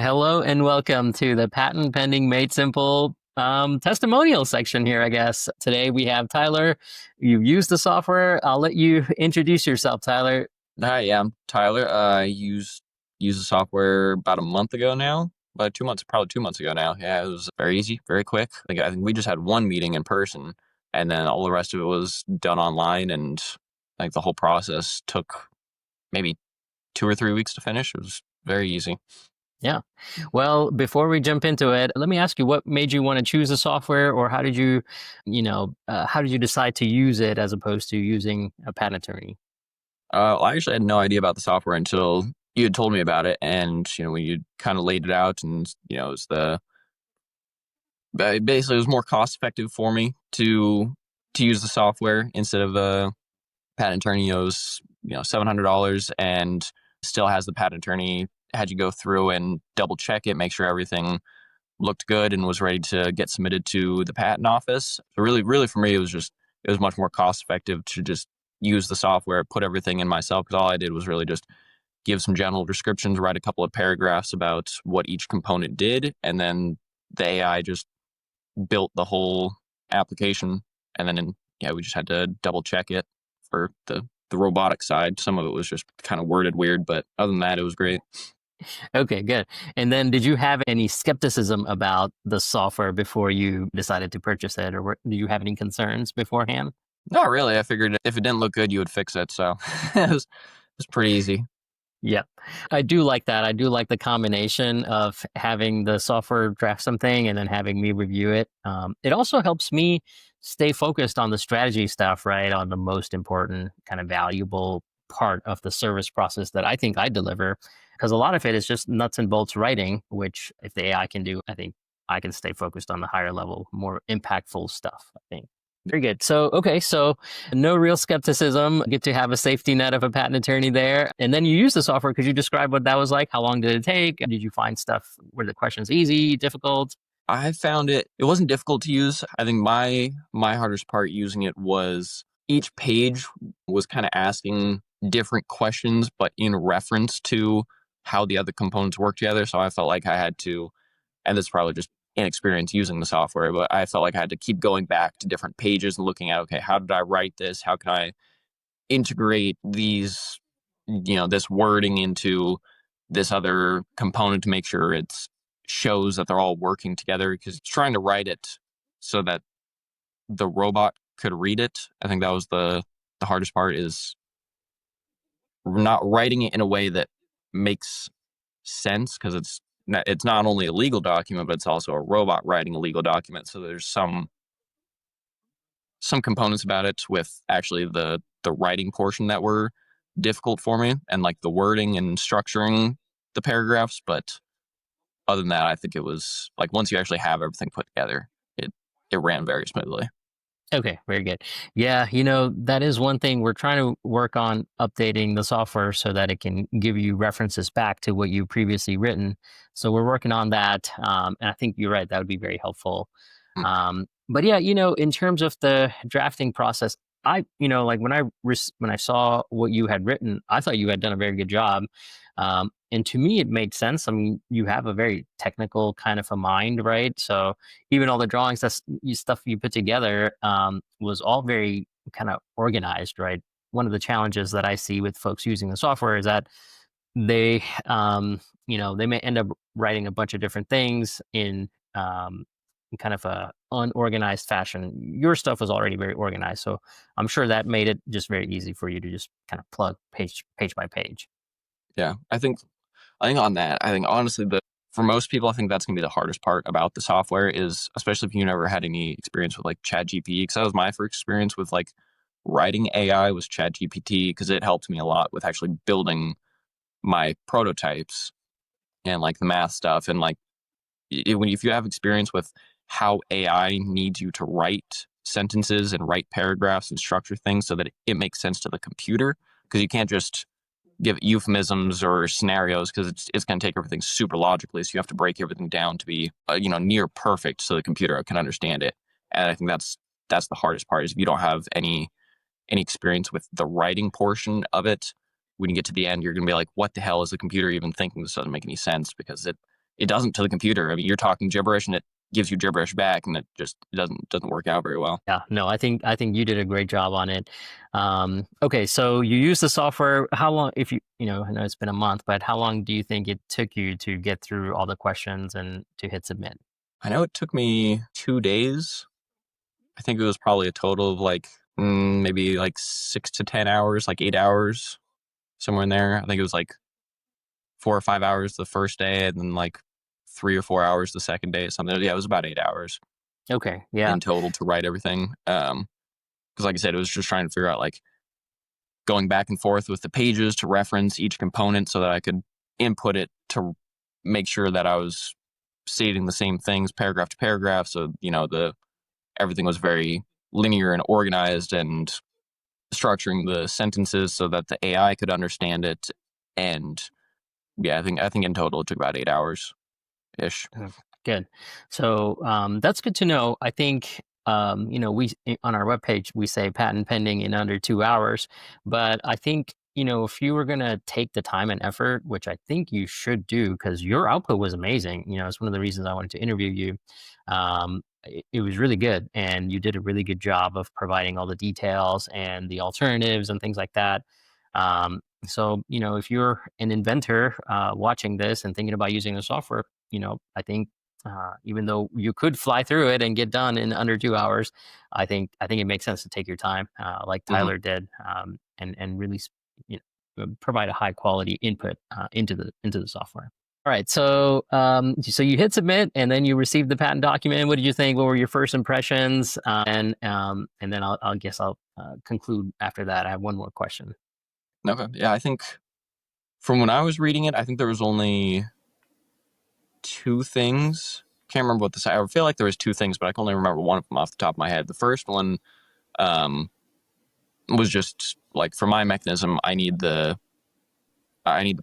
Hello and welcome to the Patent Pending Made Simple testimonial section here, I guess. Today we have Tyler. You use the software. I'll let you introduce yourself, Tyler. Hi, yeah, I'm Tyler. I used the software about a month ago now, about 2 months, probably 2 months ago now. Yeah, it was very easy, very quick. I think we just had one meeting in person, and then all the rest of it was done online, and like the whole process took maybe 2 or 3 weeks to finish. It was very easy. Yeah. Well, before we jump into it, let me ask you what made you want to choose the software, or how did how did you decide to use it as opposed to using a patent attorney? Well, I actually had no idea about the software until you had told me about it, and when you kind of laid it out, and it was basically it was more cost effective for me to use the software instead of a patent attorney. It was $700 and still has the patent attorney had you go through and double check it, make sure everything looked good and was ready to get submitted to the patent office. So really for me it was much more cost effective to just use the software, put everything in myself, because all I did was really just give some general descriptions, write a couple of paragraphs about what each component did, and then the AI just built the whole application. And then yeah, we just had to double check it for the robotic side. Some of it was just kind of worded weird, but other than that, it was great. Okay, good. And then did you have any skepticism about the software before you decided to purchase it, or do you have any concerns beforehand? Not really. I figured if it didn't look good, you would fix it. So it was pretty easy. Yeah, I do like that. I do like the combination of having the software draft something and then having me review it. It also helps me stay focused on the strategy stuff, right? On the most important, kind of valuable part of the service process that I think I deliver. Because a lot of it is just nuts and bolts writing, which if the AI can do, I think I can stay focused on the higher level, more impactful stuff, I think. Very good. So no real skepticism. Get to have a safety net of a patent attorney there. And then you use the software. Could you describe what that was like? How long did it take? Did you find stuff? Were the questions easy, difficult? I found it wasn't difficult to use. I think my hardest part using it was each page was kind of asking different questions, but in reference to how the other components work together. So I felt like I had to, and this is probably just inexperience using the software, but I felt like I had to keep going back to different pages and looking at, okay, how did I write this? How can I integrate this wording into this other component to make sure it shows that they're all working together, because it's trying to write it so that the robot could read it. I think that was the hardest part, is not writing it in a way that makes sense, because it's not only a legal document, but it's also a robot writing a legal document. So there's some components about it with actually the writing portion that were difficult for me, and like the wording and structuring the paragraphs. But other than that, I think it was like once you actually have everything put together, it ran very smoothly. Okay, very good. Yeah, that is one thing we're trying to work on updating the software so that it can give you references back to what you previously written. So we're working on that. And I think you're right. That would be very helpful. Mm. But yeah, in terms of the drafting process, like when I saw what you had written, I thought you had done a very good job. And to me, it made sense. I mean, you have a very technical kind of a mind, right? So even all the drawings, stuff you put together was all very kind of organized, right? One of the challenges that I see with folks using the software is that they, they may end up writing a bunch of different things in kind of a unorganized fashion. Your stuff was already very organized, so I'm sure that made it just very easy for you to just kind of plug page by page. Yeah, I think on that, I think honestly, the for most people, I think that's gonna be the hardest part about the software, is especially if you never had any experience with like Chat GPT, because that was my first experience with like writing AI was Chat GPT, because it helped me a lot with actually building my prototypes and like the math stuff, and like if you have experience with how AI needs you to write sentences and write paragraphs and structure things so that it makes sense to the computer, because you can't just give euphemisms or scenarios, because it's going to take everything super logically. So you have to break everything down to be near perfect so the computer can understand it. And I think that's the hardest part, is if you don't have any experience with the writing portion of it, when you get to the end, you're going to be like, what the hell is the computer even thinking? This doesn't make any sense, because it doesn't to the computer. I mean, you're talking gibberish and it gives you gibberish back, and it doesn't work out very well. Yeah, no, I think you did a great job on it. Okay, so you use the software. How long, if I know it's been a month, but how long do you think it took you to get through all the questions and to hit submit? I know it took me 2 days. I think it was probably a total of like maybe like 6 to 10 hours, like 8 hours, somewhere in there. I think it was like 4 or 5 hours the first day, and then like 3 or 4 hours the second day, something. Yeah, it was about 8 hours Okay, yeah. in total to write everything. Because like I said, it was just trying to figure out like going back and forth with the pages to reference each component so that I could input it to make sure that I was stating the same things paragraph to paragraph. So, the everything was very linear and organized, and structuring the sentences so that the AI could understand it. And yeah, I think in total it took about 8 hours ish. Mm, good. So that's good to know. I think on our webpage we say patent pending in under 2 hours, but I think if you were going to take the time and effort, which I think you should do, because your output was amazing. It's one of the reasons I wanted to interview you. It was really good, and you did a really good job of providing all the details and the alternatives and things like that. So if you're an inventor watching this and thinking about using the software, I think even though you could fly through it and get done in under 2 hours, I think it makes sense to take your time, like Hmm. Tyler did, and really provide a high quality input into the software. All right, so you hit submit, and then you received the patent document. What did you think? What were your first impressions? And then I'll guess I'll conclude after that. I have one more question. Okay. Yeah, I think from when I was reading it, I think there was only two things. Can't remember what this. I feel like there was two things, but I can only remember one of them off the top of my head. The first one um, was just like for my mechanism, I need the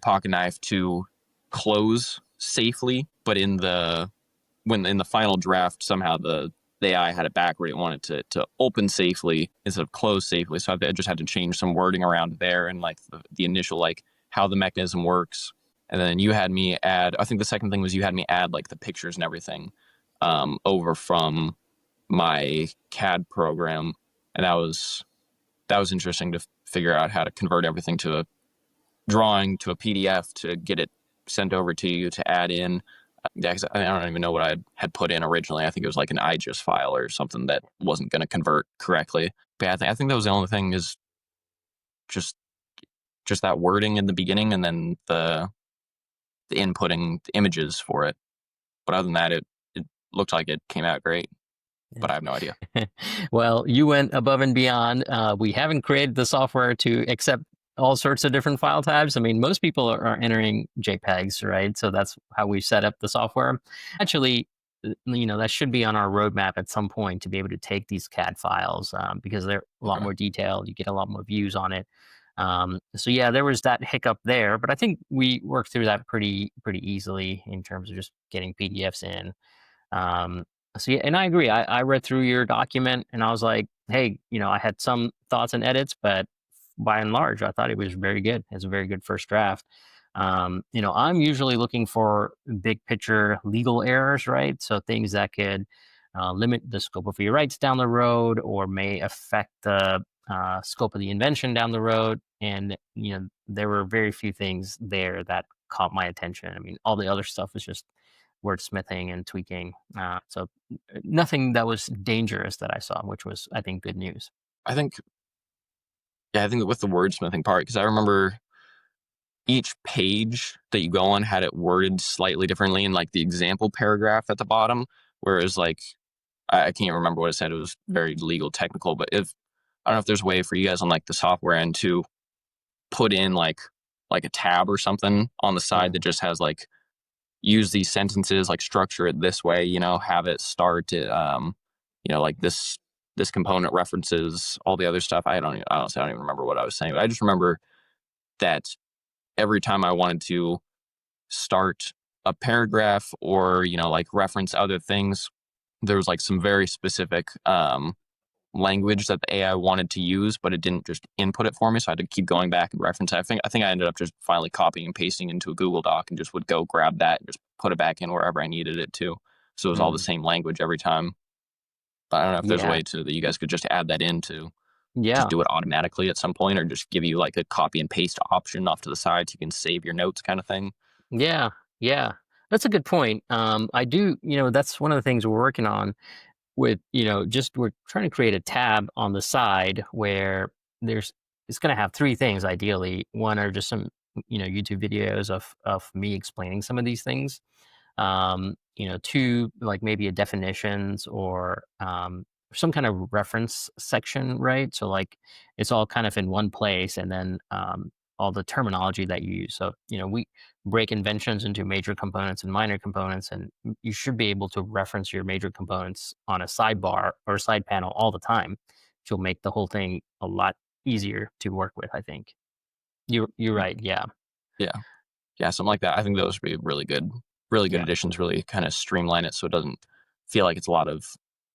pocket knife to close safely, but in the final draft, somehow the AI had it backward. It wanted to open safely instead of close safely. So I just had to change some wording around there, and like the initial like how the mechanism works. And then you had me add. I think the second thing was you had me add like the pictures and everything over from my CAD program, and that was interesting to figure out how to convert everything to a drawing to a PDF to get it sent over to you to add in. Yeah, 'cause I don't even know what I had put in originally. I think it was like an IGES file or something that wasn't going to convert correctly. But yeah, I think that was the only thing, is just just that wording in the beginning, and then the inputting the images for it. But other than that, it looked like it came out great. But I have no idea. Well, you went above and beyond. We haven't created the software to accept all sorts of different file types. I mean, most people are entering JPEGs, right? So that's how we set up the software. Actually, that should be on our roadmap at some point to be able to take these CAD files, because they're a lot Okay. more detailed. You get a lot more views on it. So yeah, there was that hiccup there, but I think we worked through that pretty easily in terms of just getting PDFs in. Um, so yeah, and I agree. I read through your document and I was like, hey, I had some thoughts and edits, but by and large, I thought it was very good. It's a very good first draft. I'm usually looking for big picture legal errors, right? So things that could limit the scope of your rights down the road or may affect the scope of the invention down the road. And, there were very few things there that caught my attention. I mean, all the other stuff was just wordsmithing and tweaking. So nothing that was dangerous that I saw, which was, I think, good news. I think yeah, I think with the wordsmithing part, because I remember each page that you go on had it worded slightly differently in like the example paragraph at the bottom, whereas like I can't remember what it said. It was very legal technical, but if I don't know if there's a way for you guys on like the software end to put in like a tab or something on the side that Mm. just has like use these sentences, like structure it this way, have it start it like this component references all the other stuff. Honestly, I don't even remember what I was saying, but I just remember that every time I wanted to start a paragraph or like reference other things, there was like some very specific language that the AI wanted to use, but it didn't just input it for me. So I had to keep going back and reference it. I think I ended up just finally copying and pasting into a Google Doc and just would go grab that and just put it back in wherever I needed it to. So it was all the Mm, same language every time. But I don't know if there's a yeah, way to that you guys could just add that in to just yeah, do it automatically at some point, or just give you like a copy and paste option off to the side so you can save your notes kind of thing. yeah, yeah. That's a good point. I do, that's one of the things we're working on with, just we're trying to create a tab on the side where there's it's going to have three things ideally. One are just some, YouTube videos of me explaining some of these things. Two, like maybe a definitions or some kind of reference section, right? So like it's all kind of in one place, and then all the terminology that you use. So we break inventions into major components and minor components, and you should be able to reference your major components on a sidebar or side panel all the time, which will make the whole thing a lot easier to work with. I think you're right. Yeah, Yeah. Yeah, something like that. I think those would be really good yeah, additions, really kind of streamline it so it doesn't feel like it's a lot of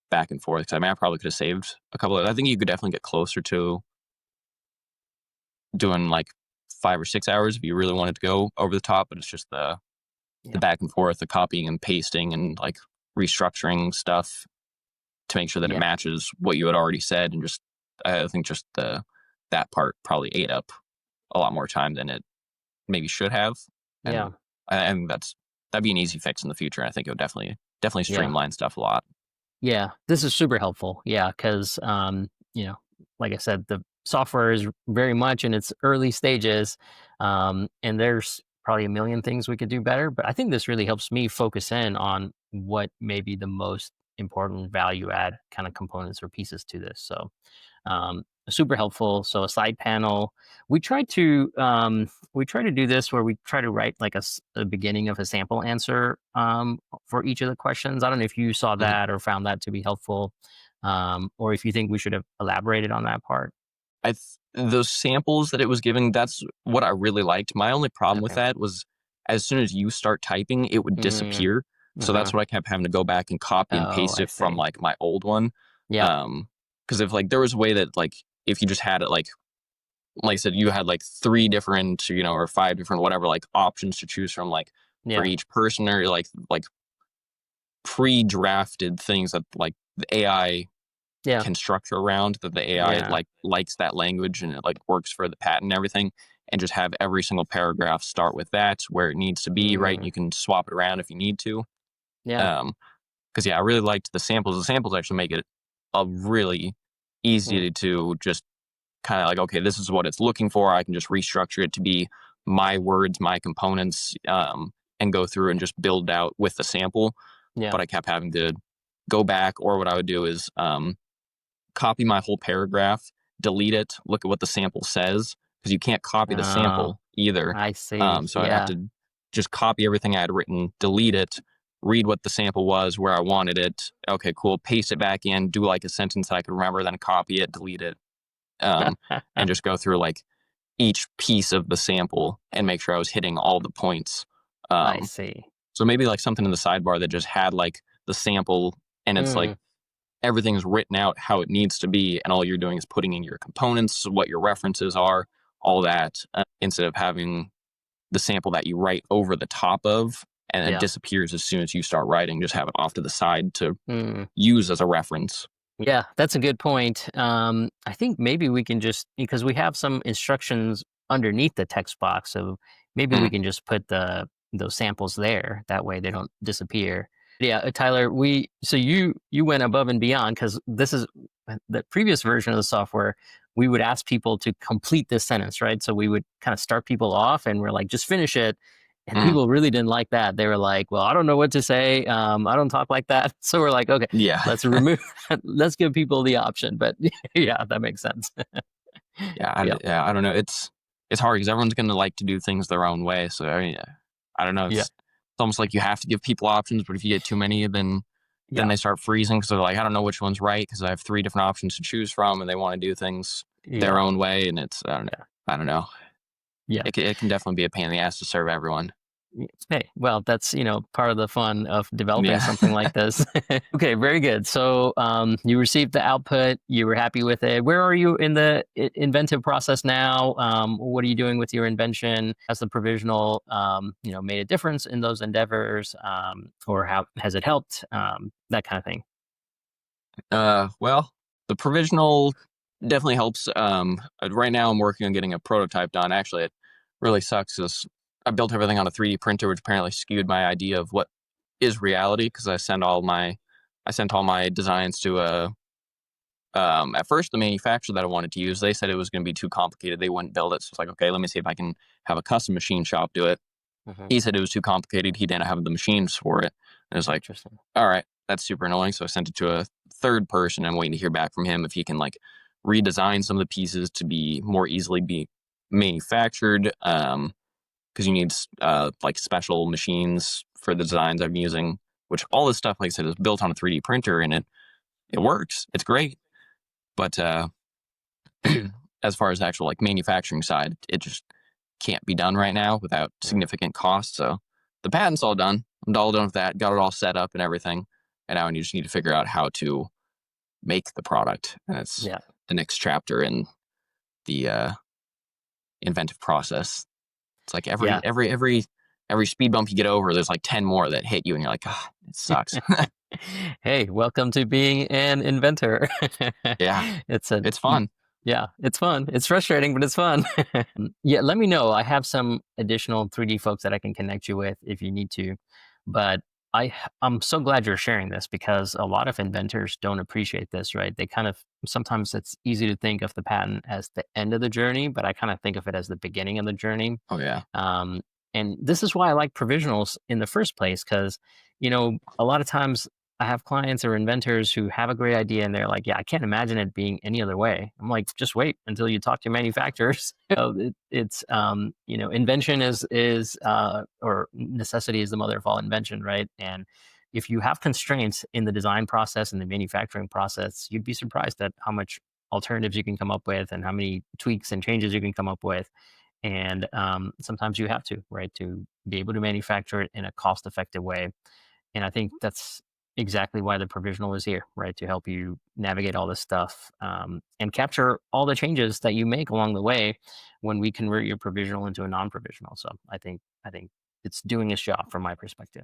back and forth. 'Cause I mean, I probably could have saved a couple of I think you could definitely get closer to doing like 5 or 6 hours if you really wanted to go over the top, but it's just the yeah, back and forth, the copying and pasting and like restructuring stuff to make sure that it yeah, matches what you had already said, and just I think just the that part probably ate up a lot more time than it maybe should have, and yeah, I think that'd be an easy fix in the future. I think it would definitely yeah. streamline stuff a lot. Yeah, this is super helpful. Yeah, because like I said, the software is very much in its early stages, and there's probably a million things we could do better. But I think this really helps me focus in on what may be the most important value add kind of components or pieces to this. So super helpful. So a side panel. We try to do this where we try to write like a beginning of a sample answer for each of the questions. I don't know if you saw Mhm. that or found that to be helpful, or if you think we should have elaborated on that part. Those samples that it was giving, that's what I really liked. My only problem with Okay. that was as soon as you start typing, it would Mm, disappear. So uh-huh. that's what I kept having to go back and copy and Oh, paste I it from see. like my old one. Yep. Because if like there was a way that like if you just had it like I said, you had like three different, or five different whatever like options to choose from, like for Yeah. each person, or like pre-drafted things that like the AI Yeah. can structure around, that the AI Yeah. like likes that language and it like works for the patent and everything, and just have every single paragraph start with that where it needs to be, right? And Mm, you can swap it around if you need to. yeah. Um, because yeah, I really liked the samples. The samples actually make it a really Mm, easy to just kind of like, okay, this is what it's looking for. I can just restructure it to be my words, my components, and go through and just build out with the sample. yeah. But I kept having to go back, or what I would do is copy my whole paragraph, delete it, look at what the sample says, because you can't copy the Oh, sample either. I see. So I'd have Yeah. to just copy everything I had written, delete it, read what the sample was, where I wanted it. Okay, cool. Paste it back in, do like a sentence that I could remember, then copy it, delete it, um, and just go through like each piece of the sample and make sure I was hitting all the points. I Um, see. so maybe like something in the sidebar that just had like the sample, and it's like Mm, everything's written out how it needs to be, and all you're doing is putting in your components, what your references are, all that, instead of having the sample that you write over the top of and it yeah. disappears as soon as you start writing. Just have it off to the side to Mm. use as a reference. Yeah, that's a good point. I think maybe we can just because we have some instructions underneath the text box, so maybe we Mm, can just put those samples there. That way they don't disappear. Yeah, Tyler, you went above and beyond because this is the previous version of the software. We would ask people to complete this sentence, right? So we would kind of start people off, and we're like, just finish it. And mm, people really didn't like that. They were like, "Well, I don't know what to say. I don't talk like that." So we're like, "Okay, yeah. let's remove let's give people the option." But yeah, that makes sense. Yeah. Yeah, I don't know. It's hard because everyone's gonna like to do things their own way. So I mean, I don't know. Yeah. It's almost like you have to give people options, but if you get too many, then Yeah. they start freezing because they're like, I don't know which one's right because I have three different options to choose from, and they want to do things their Yeah. own way, and it's I don't know. Yeah. Yeah. It can definitely be a pain in the ass to serve everyone. Hey, well, that's, part of the fun of developing Yeah. something like this. Okay, very good. So, you received the output, you were happy with it. Where are you in the inventive process now? What are you doing with your invention? Has the provisional, made a difference in those endeavors? Or how has it helped? That kind of thing. Well, the provisional definitely helps. Right now I'm working on getting a prototype done. Actually, it really sucks because I built everything on a 3D printer, which apparently skewed my idea of what is reality. Because I sent all my designs to at first the manufacturer that I wanted to use. They said it was going to be too complicated. They wouldn't build it. So it's like, okay, let me see if I can have a custom machine shop do it. Hmm. He said it was too complicated. He didn't have the machines for it. And it was like, Interesting. all right, that's super annoying. So I sent it to a third person. I'm waiting to hear back from him if he can like redesign some of the pieces to be more easily be manufactured. Because you need like special machines for the designs I'm using, which all this stuff, like I said, is built on a 3D printer, and it works. It's great, but as far as the actual like manufacturing side, it just can't be done right now without Mm. significant cost. So the patent's all done. I'm all done with that. Got it all set up and everything. And now I just need to figure out how to make the product. And it's Yeah. the next chapter in the inventive process. It's like Yeah. every speed bump you get over, there's like 10 more that hit you, and you're like, ah, it sucks. Hey, welcome to being an inventor. Yeah, It's a it's fun. Yeah, it's fun. It's frustrating, but it's fun. Yeah, let me know. I have some additional 3D folks that I can connect you with if you need to. But I'm so glad you're sharing this because a lot of inventors don't appreciate this, right? They kind of sometimes it's easy to think of the patent as the end of the journey, but I kind of think of it as the beginning of the journey. Oh yeah, Um, and this is why I like provisionals in the first place, because, a lot of times I have clients or inventors who have a great idea and they're like, yeah, I can't imagine it being any other way. I'm like, just wait until you talk to manufacturers. Invention or necessity is the mother of all invention, right? And if you have constraints in the design process and the manufacturing process, you'd be surprised at how much alternatives you can come up with and how many tweaks and changes you can come up with. And sometimes you have to, right, to be able to manufacture it in a cost effective way. And I think that's exactly why the provisional is here, right, to help you navigate all this stuff, and capture all the changes that you make along the way when we convert your provisional into a non-provisional. So I think it's doing its job from my perspective.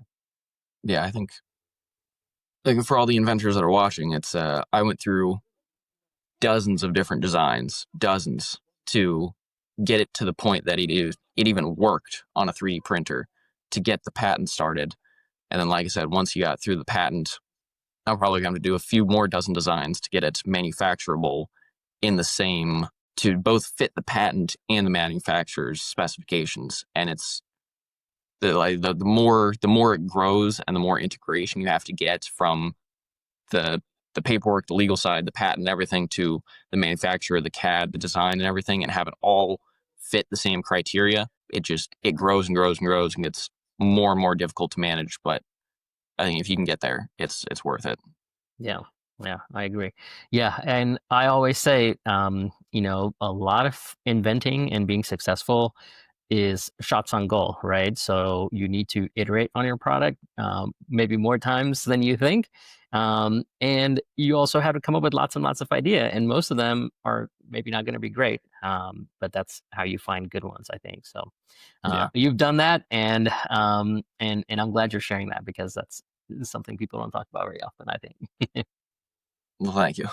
yeah. I think like for all the inventors that are watching, it's I went through dozens of different designs, dozens, to get it to the point that it even worked on a 3D printer to get the patent started. And then, like I said, once you got through the patent, I'm probably going to do a few more dozen designs to get it manufacturable in the same to both fit the patent and the manufacturer's specifications. And it's the more it grows and the more integration you have to get from the the paperwork, the legal side, the patent, everything to the manufacturer, the CAD, the design, and everything, and have it all fit the same criteria. It grows and grows and grows and gets more and more difficult to manage. But I think if you can get there, it's worth it. Yeah. Yeah, I agree. Yeah, and I always say, a lot of inventing and being successful is shots on goal, right? So you need to iterate on your product, maybe more times than you think. And you also have to come up with lots and lots of idea, and most of them are maybe not going to be great. But that's how you find good ones, I think. So Yeah. you've done that, and I'm glad you're sharing that because that's something people don't talk about very often, I think. Well, thank you.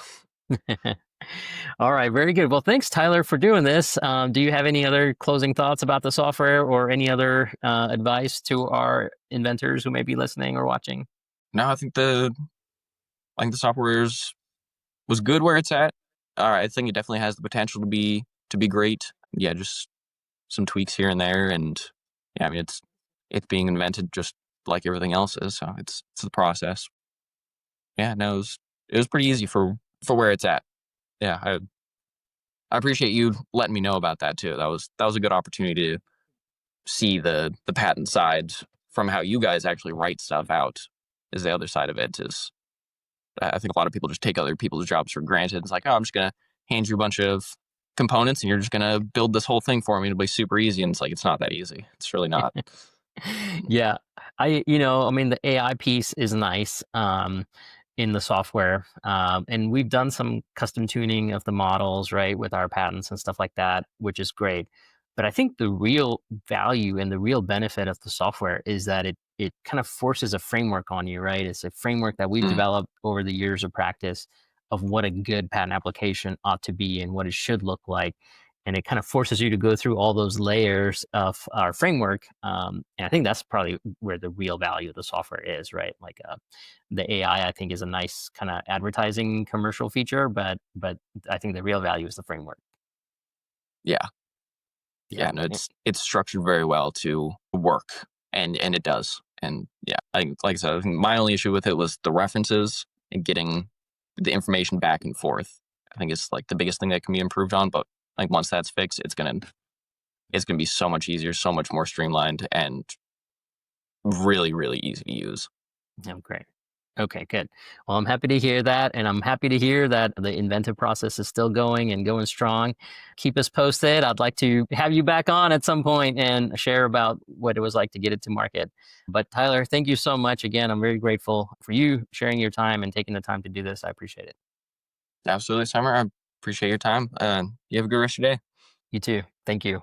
All right, very good. Well, thanks, Tyler, for doing this. Do you have any other closing thoughts about the software or any other advice to our inventors who may be listening or watching? No, I think the software was good where it's at. All right, I think it definitely has the potential to be great. Yeah, just some tweaks here and there, and yeah, I mean it's being invented just like everything else is. So it's the process. Yeah, no, it was pretty easy for where it's at. Yeah, I appreciate you letting me know about that too. That was a good opportunity to see the patent side from how you guys actually write stuff out. Is the other side of it is I think a lot of people just take other people's jobs for granted. It's like, oh, I'm just gonna hand you a bunch of components and you're just gonna build this whole thing for me. It'll be super easy. And it's like it's not that easy. It's really not. Yeah. I mean, the AI piece is nice in the software. And we've done some custom tuning of the models, right, with our patents and stuff like that, which is great. But I think the real value and the real benefit of the software is that it kind of forces a framework on you, right? It's a framework that we've Mm, developed over the years of practice of what a good patent application ought to be and what it should look like, and it kind of forces you to go through all those layers of our framework. And I think that's probably where the real value of the software is, right? Like the AI, I think, is a nice kind of advertising commercial feature, but I think the real value is the framework. yeah, Yeah. yeah. No, it's structured very well to work, and it does. And yeah, like I said, I think my only issue with it was the references and getting the information back and forth. I think it's like the biggest thing that can be improved on. But like once that's fixed, it's gonna be so much easier, so much more streamlined, and really, really easy to use. Oh, great. Okay, good. Well, I'm happy to hear that. And I'm happy to hear that the inventive process is still going and going strong. Keep us posted. I'd like to have you back on at some point and share about what it was like to get it to market. But Tyler, thank you so much again. I'm very grateful for you sharing your time and taking the time to do this. I appreciate it. Absolutely, Summer. I appreciate your time. You have a good rest of your day. You too. Thank you.